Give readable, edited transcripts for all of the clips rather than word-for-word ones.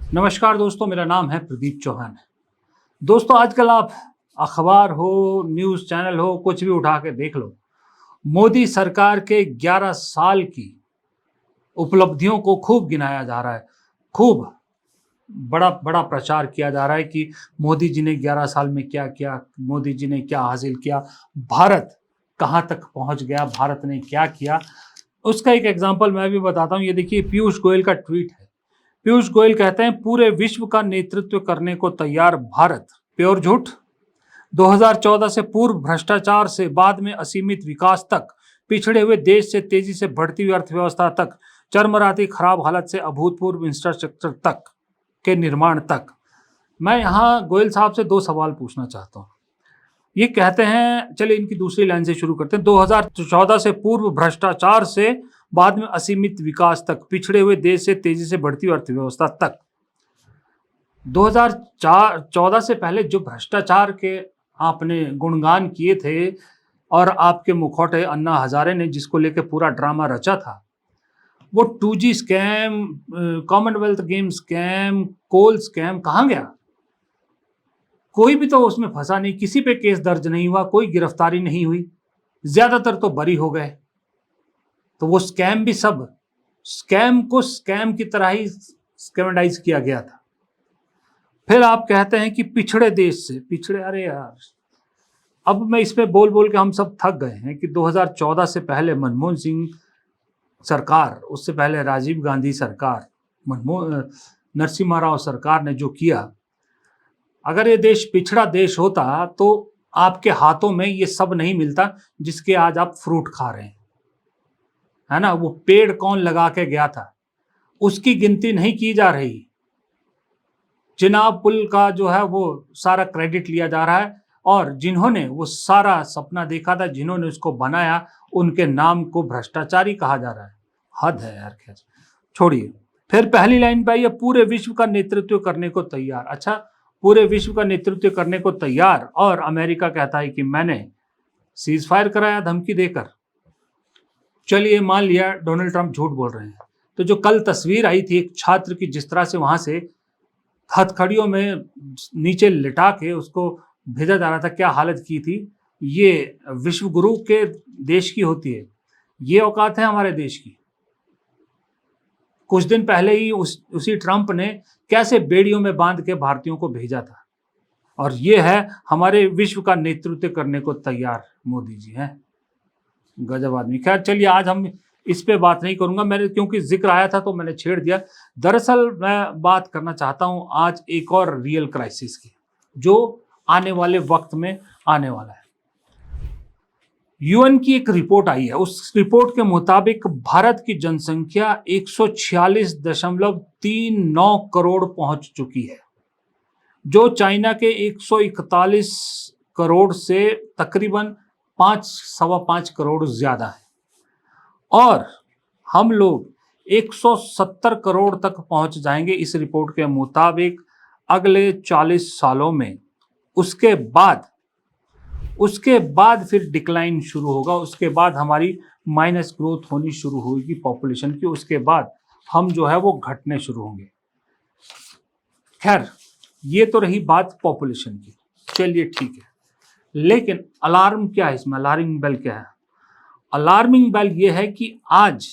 नमस्कार दोस्तों, मेरा नाम है प्रदीप चौहान। दोस्तों, आजकल आप अखबार हो, न्यूज़ चैनल हो, कुछ भी उठा के देख लो, मोदी सरकार के 11 साल की उपलब्धियों को खूब गिनाया जा रहा है। खूब बड़ा बड़ा प्रचार किया जा रहा है कि मोदी जी ने 11 साल में क्या किया, मोदी जी ने क्या हासिल किया, भारत कहाँ तक पहुँच गया, भारत ने क्या किया। उसका एक एग्जाम्पल मैं भी बताता हूँ। ये देखिए, पीयूष गोयल का ट्वीट है। पीयूष गोयल कहते हैं, पूरे विश्व का नेतृत्व करने को तैयार भारत। प्योर झूठ। 2014 से पूर्व भ्रष्टाचार से बाद में असीमित विकास तक, पिछड़े हुए देश से तेजी से बढ़ती हुई अर्थव्यवस्था तक, चरमराती खराब हालत से अभूतपूर्व इंफ्रास्ट्रक्चर तक के निर्माण तक। मैं यहाँ गोयल साहब से दो सवाल पूछना चाहता हूँ। ये कहते हैं, चलिए इनकी दूसरी लाइन से शुरू करते हैं। 2014 से पूर्व भ्रष्टाचार से बाद में असीमित विकास तक, पिछड़े हुए देश से तेजी से बढ़ती हुई अर्थव्यवस्था तक। 2014 से पहले जो भ्रष्टाचार के आपने गुणगान किए थे और आपके मुखौटे अन्ना हजारे ने जिसको लेके पूरा ड्रामा रचा था, वो 2G scam, commonwealth game scam, coal scam कहाँ गया? कोई भी तो उसमें फंसा नहीं, किसी पे केस दर्ज नहीं हुआ, कोई गिरफ्तारी नहीं हुई, ज्यादातर तो बरी हो गए। तो वो स्कैम भी सब स्कैम को स्कैम की तरह ही स्कैमडाइज किया गया था। फिर आप कहते हैं कि पिछड़े देश से पिछड़े, अरे यार, अब मैं इस पे बोल बोल के हम सब थक गए हैं कि 2014 से पहले मनमोहन सिंह सरकार, उससे पहले राजीव गांधी सरकार, नरसिम्हा राव सरकार ने जो किया, अगर ये देश पिछड़ा देश होता तो आपके हाथों में ये सब नहीं मिलता जिसके आज आप फ्रूट खा रहे हैं, है ना। वो पेड़ कौन लगा के गया था, उसकी गिनती नहीं की जा रही। चिनाब पुल का जो है वो सारा क्रेडिट लिया जा रहा है, और जिन्होंने वो सारा सपना देखा था, जिन्होंने उसको बनाया, उनके नाम को भ्रष्टाचारी कहा जा रहा है। हद है यार। खैर छोड़िए। फिर पहली लाइन पे आइए, पूरे विश्व का नेतृत्व करने को तैयार। अच्छा, पूरे विश्व का नेतृत्व करने को तैयार, और अमेरिका कहता है कि मैंने सीज फायर कराया धमकी देकर। चलिए मान लिया डोनाल्ड ट्रंप झूठ बोल रहे हैं, तो जो कल तस्वीर आई थी एक छात्र की, जिस तरह से वहां से हथकड़ियों में नीचे लिटा के उसको भेजा जा रहा था, क्या हालत की थी, ये विश्व गुरु के देश की होती है, ये औकात है हमारे देश की। कुछ दिन पहले ही उसी ट्रंप ने कैसे बेड़ियों में बांध के भारतीयों को भेजा था, और ये है हमारे विश्व का नेतृत्व करने को तैयार मोदी जी हैं। गजब आदमी। खैर चलिए, आज हम इस पे बात नहीं करूंगा, मैंने क्योंकि जिक्र आया था तो मैंने छेड़ दिया। दरअसल मैं बात करना चाहता हूं आज एक और रियल क्राइसिस की, जो आने वाले वक्त में आने वाला है। यूएन की एक रिपोर्ट आई है, उस रिपोर्ट के मुताबिक भारत की जनसंख्या 146.39 करोड़ पहुंच चुकी है, जो चाइना के 141 करोड़ से तकरीबन 5.25 करोड़ ज्यादा है। और हम लोग 170 करोड़ तक पहुंच जाएंगे इस रिपोर्ट के मुताबिक अगले 40 सालों में। उसके बाद फिर डिक्लाइन शुरू होगा, उसके बाद हमारी माइनस ग्रोथ होनी शुरू होगी पॉपुलेशन की, उसके बाद हम जो है वो घटने शुरू होंगे। खैर, ये तो रही बात पॉपुलेशन की, चलिए ठीक है। लेकिन अलार्म क्या है इसमें, अलार्मिंग बेल क्या है? अलार्मिंग बेल ये है कि आज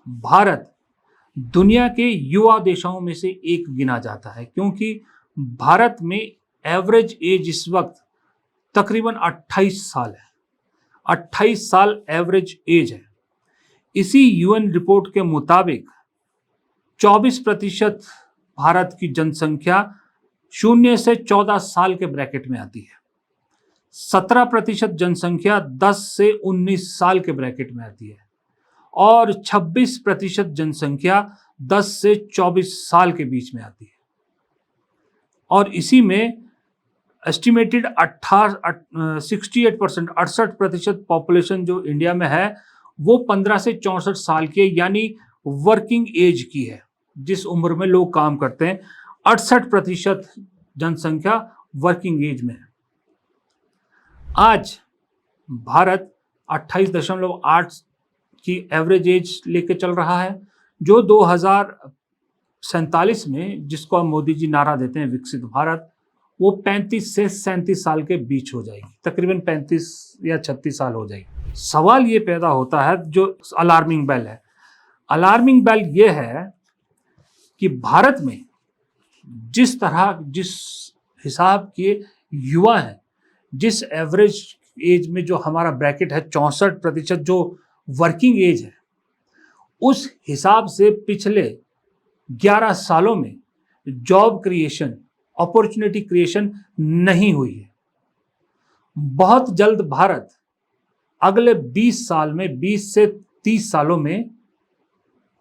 भारत दुनिया के युवा देशों में से एक गिना जाता है, क्योंकि भारत में एवरेज एज इस वक्त तकरीबन 28 साल है। 28 साल एवरेज एज है। इसी यूएन रिपोर्ट के मुताबिक 24% भारत की जनसंख्या 0 से 14 साल के ब्रैकेट में आती है। 17% जनसंख्या 10 से 19 साल के ब्रैकेट में आती है, और 26% जनसंख्या 10 से 24 साल के बीच में आती है। और इसी में एस्टिमेटेड 68% पॉपुलेशन जो इंडिया में है वो 15 से 64 साल की है, यानी वर्किंग एज की है, जिस उम्र में लोग काम करते हैं। 68% जनसंख्या वर्किंग एज में है। आज भारत 28.8 की एवरेज एज लेके चल रहा है, जो 2000 1947 में, जिसको अब मोदी जी नारा देते हैं विकसित भारत, वो 35 से 37 साल के बीच हो जाएगी, तकरीबन 35 या 36 साल हो जाएगी। सवाल ये पैदा होता है, जो अलार्मिंग बेल है, अलार्मिंग बेल ये है कि भारत में जिस हिसाब के युवा हैं, जिस एवरेज एज में जो हमारा ब्रैकेट है 64% जो वर्किंग एज है, उस हिसाब से पिछले 11 सालों में जॉब क्रिएशन, अपॉर्चुनिटी क्रिएशन नहीं हुई है। बहुत जल्द भारत अगले 20 साल में, 20 से 30 सालों में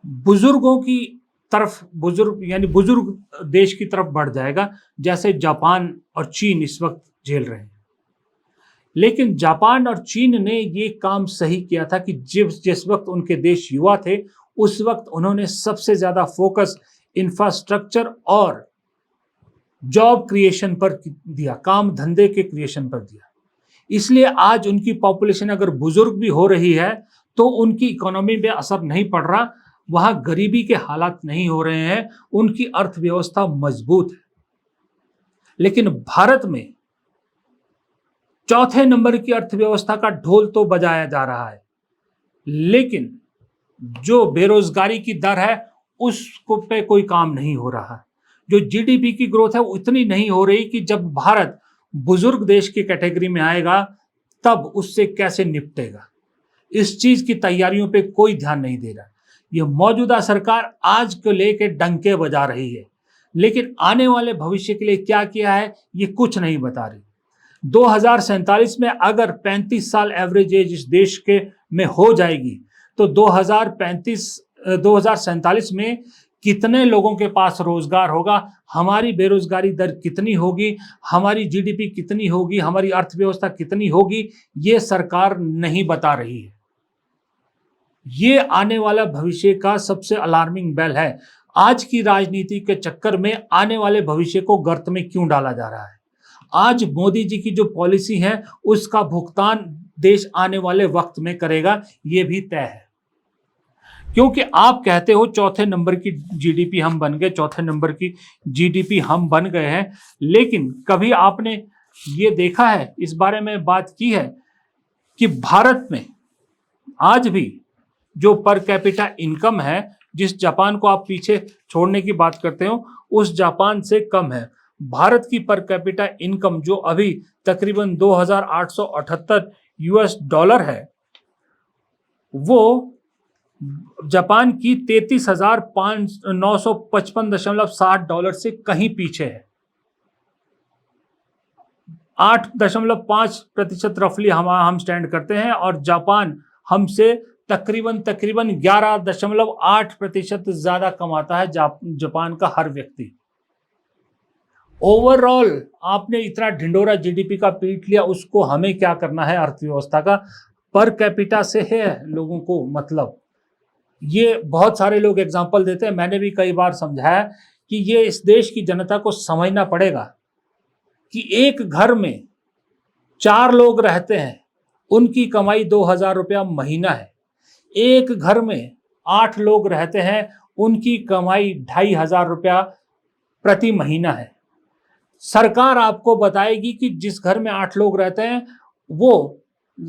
बुजुर्गों की तरफ, बुजुर्ग देश की तरफ बढ़ जाएगा, जैसे जापान और चीन इस वक्त झेल रहे हैं। लेकिन जापान और चीन ने ये काम सही किया था कि जिस वक्त उनके देश युवा थे, उस वक्त उन्होंने सबसे ज्यादा फोकस इंफ्रास्ट्रक्चर और जॉब क्रिएशन पर दिया, काम धंधे के क्रिएशन पर दिया। इसलिए आज उनकी पॉपुलेशन अगर बुजुर्ग भी हो रही है तो उनकी इकोनॉमी में असर नहीं पड़ रहा, वहां गरीबी के हालात नहीं हो रहे हैं, उनकी अर्थव्यवस्था मजबूत है। लेकिन भारत में चौथे नंबर की अर्थव्यवस्था का ढोल तो बजाया जा रहा है, लेकिन जो बेरोजगारी की दर है उसको पे कोई काम नहीं हो रहा है। जो जीडीपी की ग्रोथ है वो इतनी नहीं हो रही कि जब भारत बुजुर्ग देश की कैटेगरी में आएगा तब उससे कैसे निपटेगा, इस चीज की तैयारियों पे कोई ध्यान नहीं दे रहा। ये मौजूदा सरकार आज को लेके डंके बजा रही है, लेकिन आने वाले भविष्य के लिए क्या किया है ये कुछ नहीं बता रही। 2047 में अगर 35 साल एवरेज एज इस देश के में हो जाएगी तो 2047 में कितने लोगों के पास रोजगार होगा, हमारी बेरोजगारी दर कितनी होगी, हमारी जीडीपी कितनी होगी, हमारी अर्थव्यवस्था कितनी होगी, ये सरकार नहीं बता रही है। ये आने वाला भविष्य का सबसे अलार्मिंग बेल है। आज की राजनीति के चक्कर में आने वाले भविष्य को गर्त में क्यों डाला जा रहा है? आज मोदी जी की जो पॉलिसी है उसका भुगतान देश आने वाले वक्त में करेगा, ये भी तय है। क्योंकि आप कहते हो चौथे नंबर की जीडीपी हम बन गए, चौथे नंबर की जीडीपी हम बन गए हैं, लेकिन कभी आपने ये देखा है, इस बारे में बात की है कि भारत में आज भी जो पर कैपिटा इनकम है, जिस जापान को आप पीछे छोड़ने की बात करते हो, उस जापान से कम है। भारत की पर कैपिटा इनकम जो अभी तकरीबन 2878 यूएस डॉलर है, वो जापान की 33,955.60 डॉलर से कहीं पीछे है। 8.5% रफली हम स्टैंड करते हैं और जापान हमसे तकरीबन 11.8% ज्यादा कमाता है जापान का हर व्यक्ति। ओवरऑल आपने इतना ढिंडोरा जीडीपी का पीट लिया, उसको हमें क्या करना है अर्थव्यवस्था का? पर कैपिटा से है लोगों को मतलब। ये बहुत सारे लोग एग्जांपल देते हैं, मैंने भी कई बार समझाया कि ये इस देश की जनता को समझना पड़ेगा कि एक घर में 4 लोग रहते हैं, उनकी कमाई 2000 रुपया महीना है। एक घर में 8 लोग रहते हैं, उनकी कमाई 2500 रुपया प्रति महीना है। सरकार आपको बताएगी कि जिस घर में 8 लोग रहते हैं वो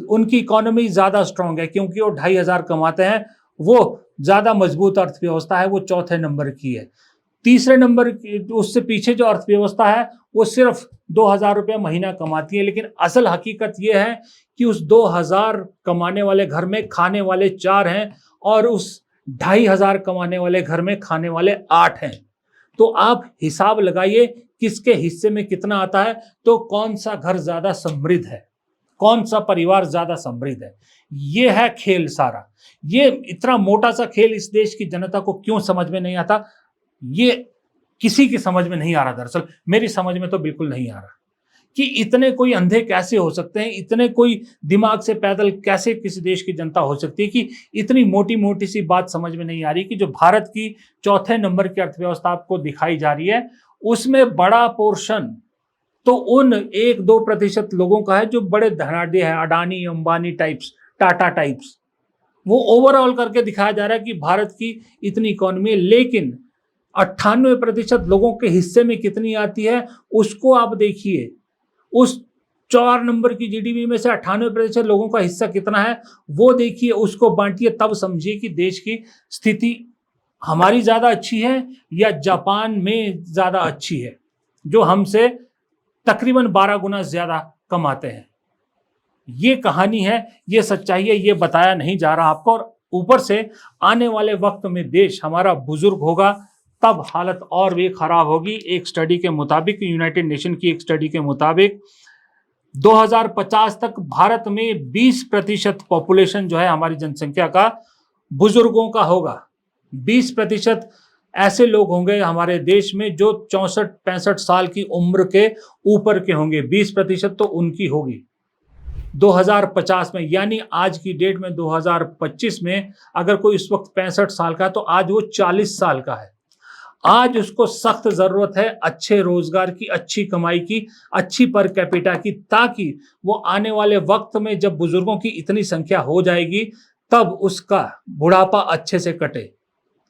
उनकी इकोनॉमी ज्यादा स्ट्रांग है क्योंकि वो 2500 कमाते हैं, वो ज्यादा मजबूत अर्थव्यवस्था है, वो चौथे नंबर की है। तीसरे नंबर उससे पीछे जो अर्थव्यवस्था है वो सिर्फ 2000 रुपया महीना कमाती है। लेकिन असल हकीकत यह है कि उस 2000 कमाने वाले घर में खाने वाले 4 हैं और उस 2500 कमाने वाले घर में खाने वाले 8 हैं। तो आप हिसाब लगाइए किसके हिस्से में कितना आता है, तो कौन सा घर ज्यादा समृद्ध है, कौन सा परिवार ज्यादा समृद्ध है। ये है खेल सारा। ये इतना मोटा सा खेल इस देश की जनता को क्यों समझ में नहीं आता, ये किसी की समझ में नहीं आ रहा। दरअसल मेरी समझ में तो बिल्कुल नहीं आ रहा कि इतने कोई अंधे कैसे हो सकते हैं, इतने कोई दिमाग से पैदल कैसे किसी देश की जनता हो सकती है कि इतनी मोटी मोटी सी बात समझ में नहीं आ रही कि जो भारत की चौथे नंबर की अर्थव्यवस्था आपको दिखाई जा रही है, उसमें बड़ा पोर्शन तो उन 1-2% लोगों का है जो बड़े धनाढ्य है, अडानी अंबानी टाइप्स, टाटा टाइप्स। वो ओवरऑल करके दिखाया जा रहा है कि भारत की इतनी इकोनॉमी है, लेकिन 98% लोगों के हिस्से में कितनी आती है उसको आप देखिए। उस 4 नंबर की जीडीपी में से 98% लोगों का हिस्सा कितना है वो देखिए, उसको बांटिए, तब समझिए कि देश की स्थिति हमारी ज्यादा अच्छी है या जापान में ज्यादा अच्छी है, जो हमसे तकरीबन 12 गुना ज्यादा कमाते हैं। ये कहानी है, ये सच्चाई है, ये बताया नहीं जा रहा आपको। और ऊपर से आने वाले वक्त में देश हमारा बुजुर्ग होगा तब हालत और भी खराब होगी। एक स्टडी के मुताबिक, यूनाइटेड नेशन की एक स्टडी के मुताबिक 2050 तक भारत में 20% पॉपुलेशन जो है हमारी जनसंख्या का बुजुर्गों का होगा। 20% ऐसे लोग होंगे हमारे देश में जो 64-65 साल की उम्र के ऊपर के होंगे। 20% तो उनकी होगी 2050 में। यानी आज की डेट में 2025 में अगर कोई इस वक्त 65 साल का है तो आज वो 40 साल का है। आज उसको सख्त जरूरत है अच्छे रोजगार की, अच्छी कमाई की, अच्छी पर कैपिटा की, ताकि वो आने वाले वक्त में जब बुजुर्गों की इतनी संख्या हो जाएगी तब उसका बुढ़ापा अच्छे से कटे।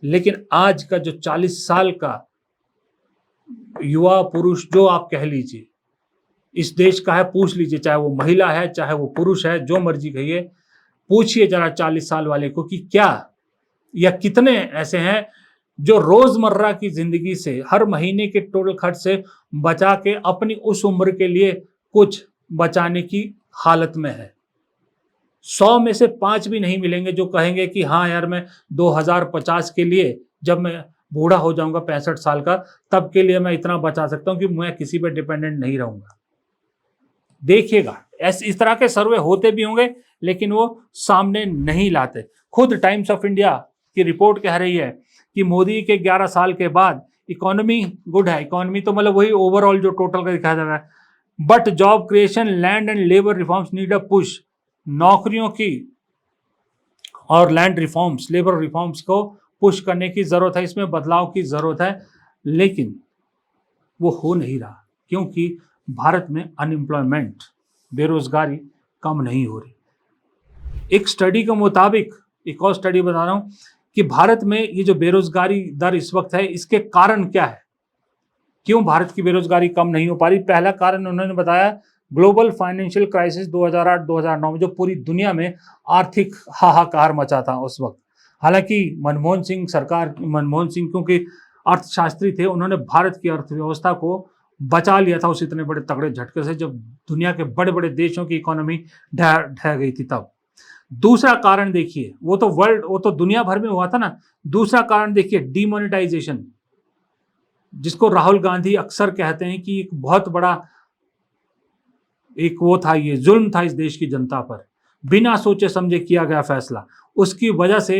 लेकिन आज का जो 40 साल का युवा पुरुष, जो आप कह लीजिए, इस देश का है, पूछ लीजिए, चाहे वो महिला है चाहे वो पुरुष है, जो मर्जी कहिए, पूछिए जरा 40 साल वाले को कि क्या या कितने ऐसे हैं जो रोजमर्रा की जिंदगी से, हर महीने के टोटल खर्च से बचा के अपनी उस उम्र के लिए कुछ बचाने की हालत में है। 100 में से 5 भी नहीं मिलेंगे जो कहेंगे कि हाँ यार, मैं 2050 के लिए, जब मैं बूढ़ा हो जाऊंगा 65 साल का, तब के लिए मैं इतना बचा सकता हूं कि मैं किसी पे डिपेंडेंट नहीं रहूंगा। देखिएगा, इस तरह के सर्वे होते भी होंगे लेकिन वो सामने नहीं लाते। खुद टाइम्स ऑफ इंडिया की रिपोर्ट कह रही है कि मोदी के 11 साल के बाद इकोनॉमी गुड है। इकोनॉमी तो मतलब वही ओवरऑल जो टोटल का दिखाया जा रहा है, but job creation, land and labour reforms need a push. नौकरियों की और लैंड रिफॉर्म्स, लेबर रिफॉर्म्स को पुश करने की जरूरत है, इसमें बदलाव की जरूरत है, लेकिन वो हो नहीं रहा क्योंकि भारत में अनएम्प्लॉयमेंट, बेरोजगारी कम नहीं हो रही। एक स्टडी के मुताबिक, एक और स्टडी बता रहा हूं कि भारत में ये जो बेरोजगारी दर इस वक्त है, इसके कारण क्या है, क्यों भारत की बेरोजगारी कम नहीं हो पा रही। पहला कारण उन्होंने बताया ग्लोबल फाइनेंशियल क्राइसिस 2008-2009 में, जो पूरी दुनिया में आर्थिक हाहाकार मचा था उस वक्त। हालांकि मनमोहन सिंह क्योंकि अर्थशास्त्री थे, उन्होंने भारत की अर्थव्यवस्था को बचा लिया था उस इतने बड़े तगड़े झटके से जब दुनिया के बड़े बड़े देशों की इकोनॉमी ढह गई थी तब। दूसरा कारण देखिए, वो तो दुनिया भर में हुआ था ना। दूसरा कारण देखिए, डीमोनेटाइजेशन, जिसको राहुल गांधी अक्सर कहते हैं कि एक बहुत बड़ा एक वो था, ये जुल्म था इस देश की जनता पर, बिना सोचे समझे किया गया फैसला, उसकी वजह से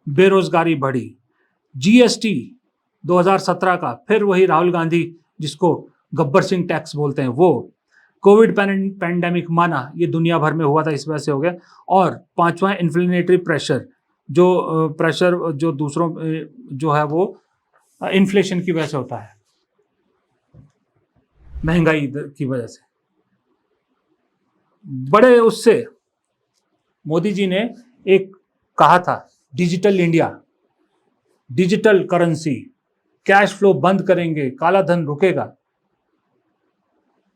बेरोजगारी बढ़ी। जीएसटी 2017 का, फिर वही राहुल गांधी जिसको गब्बर सिंह टैक्स बोलते हैं वो, कोविड पैंडेमिक माना, ये दुनिया भर में हुआ था, इस वजह से हो गया। और पांचवा इन्फ्लेमेटरी प्रेशर, जो दूसरों जो है वो इन्फ्लेशन की वजह से होता है, महंगाई की वजह से। बड़े उससे मोदी जी ने एक कहा था digital India, digital currency, cash flow बंद करेंगे, काला धन रुकेगा।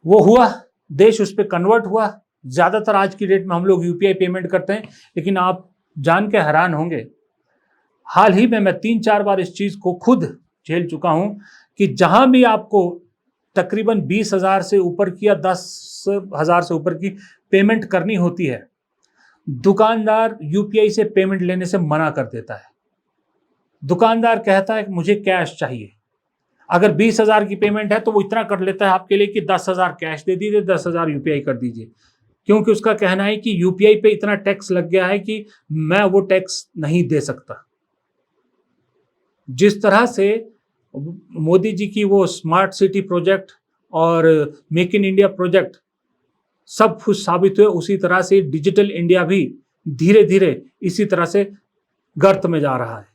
वो हुआ, देश उस पर कन्वर्ट हुआ। ज्यादातर आज की डेट में हम लोग यूपीआई पेमेंट करते हैं, लेकिन आप जान के हैरान होंगे, हाल ही में मैं 3-4 बार इस चीज को खुद झेल चुका हूं कि जहां भी आपको तकरीबन 20,000 से ऊपर की या 10,000 से ऊपर की पेमेंट करनी होती है, दुकानदार यूपीआई से पेमेंट लेने से मना कर देता है। दुकानदार कहता है कि मुझे कैश चाहिए। अगर 20,000 की पेमेंट है तो वो इतना कर लेता है आपके लिए कि 10,000 कैश दे दीजिए, 10,000 यूपीआई कर दीजिए, क्योंकि उसका कहना है कि यूपीआई पे इतना टैक्स लग गया है कि मैं वो टैक्स नहीं दे सकता। जिस तरह से मोदी जी की वो स्मार्ट सिटी प्रोजेक्ट और मेक इन इंडिया प्रोजेक्ट सब कुछ साबित हुए, उसी तरह से डिजिटल इंडिया भी धीरे धीरे इसी तरह से गर्त में जा रहा है।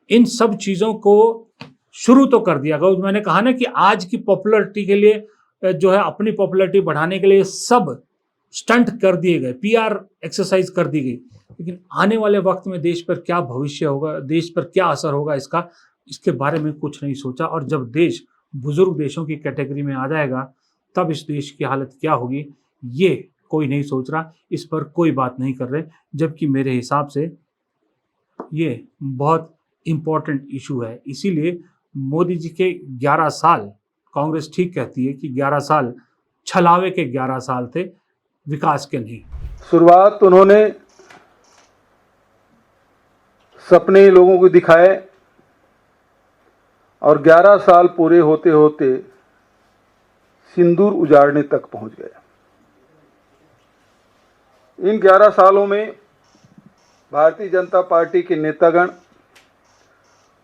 इन सब चीजों को शुरू तो कर दिया गया। मैंने कहा ना कि आज की पॉपुलैरिटी के लिए जो है, अपनी पॉपुलैरिटी बढ़ाने के लिए सब स्टंट कर दिए गए, पीआर एक्सरसाइज कर दी गई, लेकिन आने वाले वक्त में देश पर क्या भविष्य होगा, देश पर क्या असर होगा, इसका इसके बारे में कुछ नहीं सोचा। और जब देश बुजुर्ग देशों की कैटेगरी में आ जाएगा तब इस देश की हालत क्या होगी, ये कोई नहीं सोच रहा, इस पर कोई बात नहीं कर रहे। जबकि मेरे हिसाब से ये बहुत इम्पोर्टेंट इशू है। इसीलिए मोदी जी के 11 साल, कांग्रेस ठीक कहती है कि 11 साल छलावे के 11 साल थे, विकास के नहीं। शुरुआत उन्होंने सपने लोगों को दिखाए और 11 साल पूरे होते होते सिंदूर उजाड़ने तक पहुंच गए। इन 11 सालों में भारतीय जनता पार्टी के नेतागण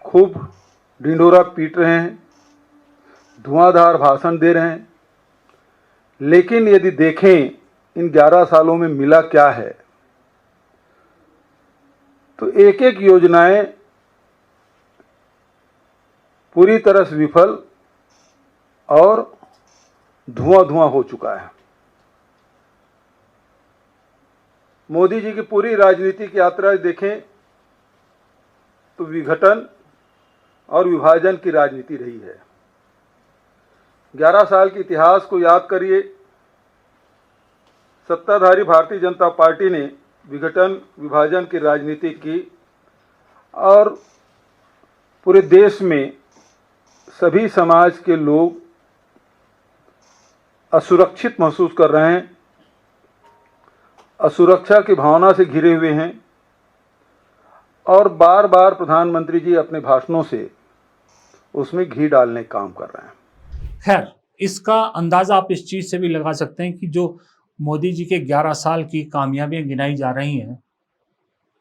खूब ढिंढोरा पीट रहे हैं, धुआंधार भाषण दे रहे हैं, लेकिन यदि देखें इन 11 सालों में मिला क्या है तो एक एक योजनाएं पूरी तरह से विफल और धुआं हो चुका है। मोदी जी की पूरी राजनीतिक यात्रा देखें तो विघटन और विभाजन की राजनीति रही है। 11 साल के इतिहास को याद करिए। सत्ताधारी भारतीय जनता पार्टी ने विघटन विभाजन की राजनीति की और पूरे देश में सभी समाज के लोग असुरक्षित महसूस कर रहे हैं, असुरक्षा की भावना से घिरे हुए हैं और बार बार प्रधानमंत्री जी अपने भाषणों से उसमें घी डालने का काम कर रहे हैं। खैर, इसका अंदाजा आप इस चीज से भी लगा सकते हैं कि जो मोदी जी के 11 साल की कामयाबियां गिनाई जा रही हैं,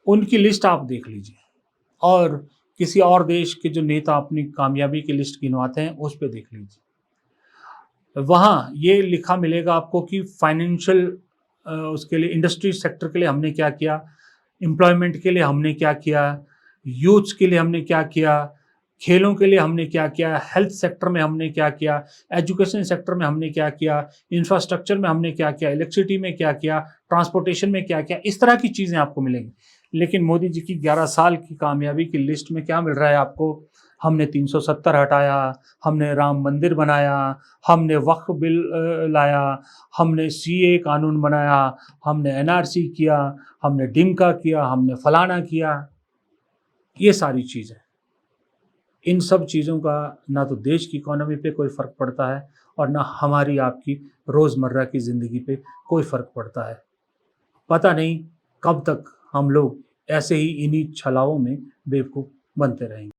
उनकी लिस्ट आप देख लीजिए और किसी और देश के जो नेता अपनी कामयाबी की लिस्ट गिनवाते हैं उस पर देख लीजिए। वहाँ ये लिखा मिलेगा आपको कि फाइनेंशियल उसके लिए, इंडस्ट्री सेक्टर के लिए हमने क्या किया, एम्प्लॉयमेंट के लिए हमने क्या किया, यूथ्स के लिए हमने क्या किया, खेलों के लिए हमने क्या किया, हेल्थ सेक्टर में हमने क्या किया, एजुकेशन सेक्टर में हमने क्या किया, इंफ्रास्ट्रक्चर में हमने क्या किया, इलेक्ट्रिसिटी में क्या किया, ट्रांसपोर्टेशन में क्या किया, इस तरह की चीज़ें आपको मिलेंगी। लेकिन मोदी जी की 11 साल की कामयाबी की लिस्ट में क्या मिल रहा है आपको? हमने 370 हटाया, हमने राम मंदिर बनाया, हमने वक्फ बिल लाया, हमने सीए कानून बनाया, हमने एनआरसी किया, हमने डिमका किया, हमने फलाना किया। ये सारी चीज़ें, इन सब चीज़ों का ना तो देश की इकोनॉमी पे कोई फ़र्क पड़ता है और ना हमारी आपकी रोज़मर्रा की ज़िंदगी पे कोई फ़र्क पड़ता है। पता नहीं कब तक हम लोग ऐसे ही इन्हीं छलाओं में बेवकूफ़ बनते रहेंगे।